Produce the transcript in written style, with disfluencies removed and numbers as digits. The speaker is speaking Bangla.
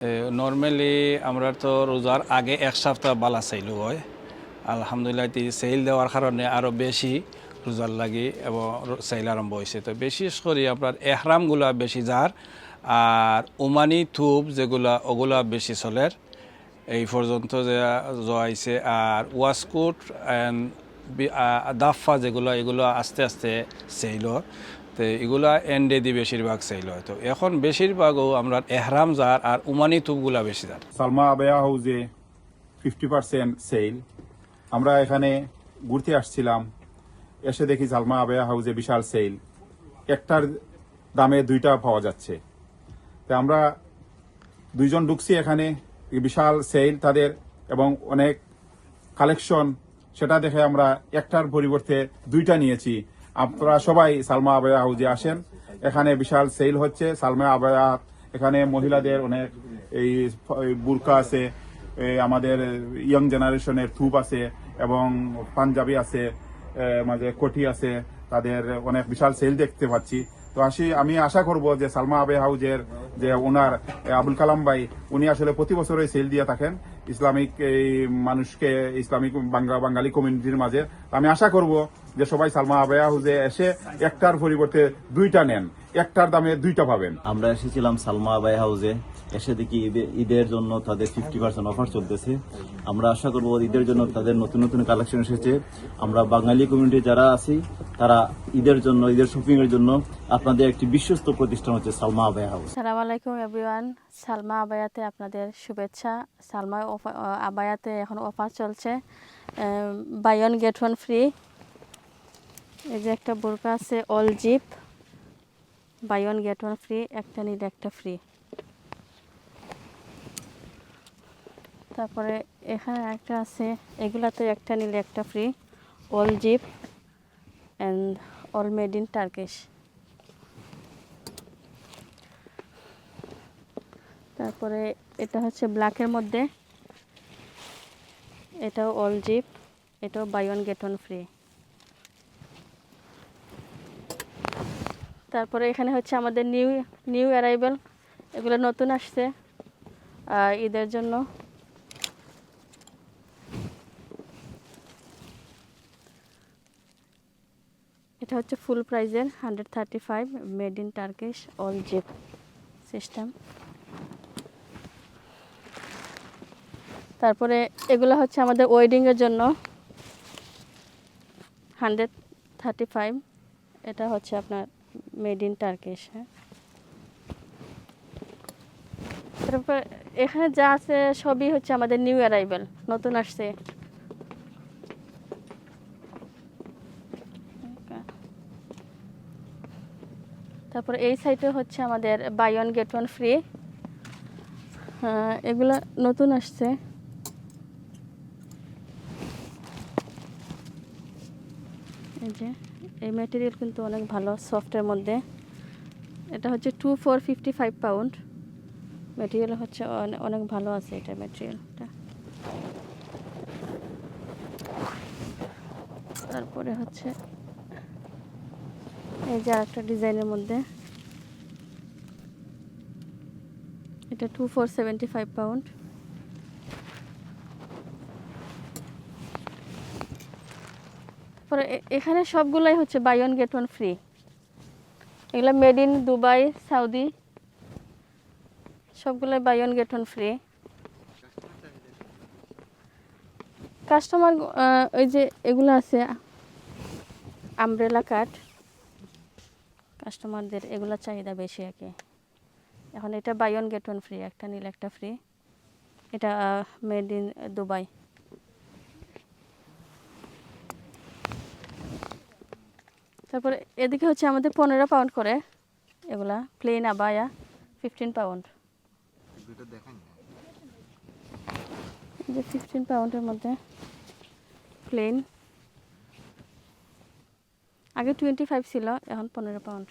নর্মালি আমরা তো রোজার আগে এক সপ্তাহ বালা সেল হয়। আলহামদুলিল্লাহ সেল দেওয়ার কারণে আরও বেশি রোজার লাগি এবং সেল আরম্ভ হয়েছে। তো বিশেষ করে আপনার এহরামগুলা বেশি যার আর ওমানি থুপ যেগুলা ওগুলা বেশি চলের এই পর্যন্ত যে যাইছে। আর ওয়াসকুট অ্যান্ড দাফা যেগুলো এগুলো আস্তে আস্তে সেল হয়। তো এগুলা এন্ডে দিয়ে বেশিরভাগ সেল হয়। তো এখন বেশিরভাগও আমরা এহরাম যার আর উমানি তুপগুলা বেশি যার। সালমা আবেয়া হাউজে 50% সেল। আমরা এখানে ঘুরতে আসছিলাম, এসে দেখি সালমা আবেয়া হাউজে বিশাল সেল, একটার দামে দুইটা পাওয়া যাচ্ছে। তো আমরা দুইজন ঢুকছি এখানে, বিশাল সেল তাদের এবং অনেক কালেকশন, সেটা দেখে আমরা একটার পরিবর্তে দুইটা নিয়েছি। আপনারা সবাই সালমা আবেয়া হাউজে আসেন, এখানে বিশাল সেল হচ্ছে। সালমা আবেয়া এখানে মহিলাদের অনেক এই বুরকা আছে, আমাদের ইয়ং জেনারেশনের থুপ আছে এবং পাঞ্জাবি আছে, মাঝে কোটি আছে, তাদের অনেক বিশাল সেল দেখতে পাচ্ছি। তো আমি আশা করব যে সালমা আবেয়া হাউজের যে ওনার আবুল কালাম ভাই, উনি আসলে প্রতি বছরই সেল দিয়ে থাকেন ইসলামিক এই মানুষকে, ইসলামিক বাঙালি কমিউনিটির মাঝে। আমি আশা করব যে সবাই সালমা আবেয়া হাউজে এসে একটার পরিবর্তে দুইটা নেন, একটার দামে দুইটা পাবেন। আমরা এসেছিলাম সালমা আবেয়া হাউজে, এসে দেখি ঈদের জন্য তাদের 50% অফার চলতেছে। আমরা আশা করব ঈদের জন্য তাদের নতুন নতুন কালেকশন এসেছে। আমরা বাঙালি কমিউনিটি যারা আছি তারা ঈদের জন্য, ঈদের শপিং এর জন্য আপনাদের একটি বিশ্বস্ত প্রতিষ্ঠান হচ্ছে সালমা আবেয়া হাউস। আসসালামু আলাইকুম এভরিওয়ান, সালমা আবায়াতে আপনাদের শুভেচ্ছা। সালমা আবায়াতে এখন অফার চলছে, buy one get one free. এই যে একটা বোরকা আছে all zip, buy one get one free, একটা নিলে একটা ফ্রি। তারপরে এখানে একটা আছে, এগুলাতে একটা নিলে একটা free, all zip and all made in Turkish. তারপরে এটা হচ্ছে ব্ল্যাকের মধ্যে, এটাও অল জিপ, এটাও buy one get one free. তারপরে এখানে হচ্ছে আমাদের নিউ অ্যারাইভেল, এগুলো নতুন আসছে ঈদের জন্য। এটা হচ্ছে ফুল প্রাইজের 135, made in Turkish, all zip system. তারপরে এগুলো হচ্ছে আমাদের ওয়েডিংয়ের জন্য 135, এটা হচ্ছে আপনার মেড ইন টার্কিশ। হ্যাঁ, তারপর এখানে যা আছে সবই হচ্ছে আমাদের নিউ অ্যারাইভেল, নতুন আসছে। তারপর এই সাইডে হচ্ছে আমাদের buy one get one free, এগুলো নতুন আসছে। এই যে এই ম্যাটেরিয়াল কিন্তু অনেক ভালো, সফটের মধ্যে। এটা হচ্ছে 2 for 55 পাউন্ড, ম্যাটেরিয়াল হচ্ছে অনেক ভালো আছে এটা ম্যাটেরিয়ালটা। তারপরে হচ্ছে এই যে আরেকটা ডিজাইনের মধ্যে, এটা 2 for 75 পাউন্ড। তারপরে এখানে সবগুলাই হচ্ছে buy one get one free, এগুলো মেড ইন দুবাই, সৌদি, সবগুলাই buy one get one free. Customer ওই যে এগুলো আছে আমব্রেলা কাট, কাস্টমারদের এগুলো চাহিদা বেশি আর কি। এখন এটা buy one get one free, একটা নিলে একটা ফ্রি, এটা মেড ইন দুবাই। তারপরে এদিকে হচ্ছে আমাদের 15 পাউন্ড করে, এগুলা প্লেন আবায়া 15 পাউন্ড। যে 15 পাউন্ডের মধ্যে প্লেন, আগে 25 ছিল, এখন 15 পাউন্ড।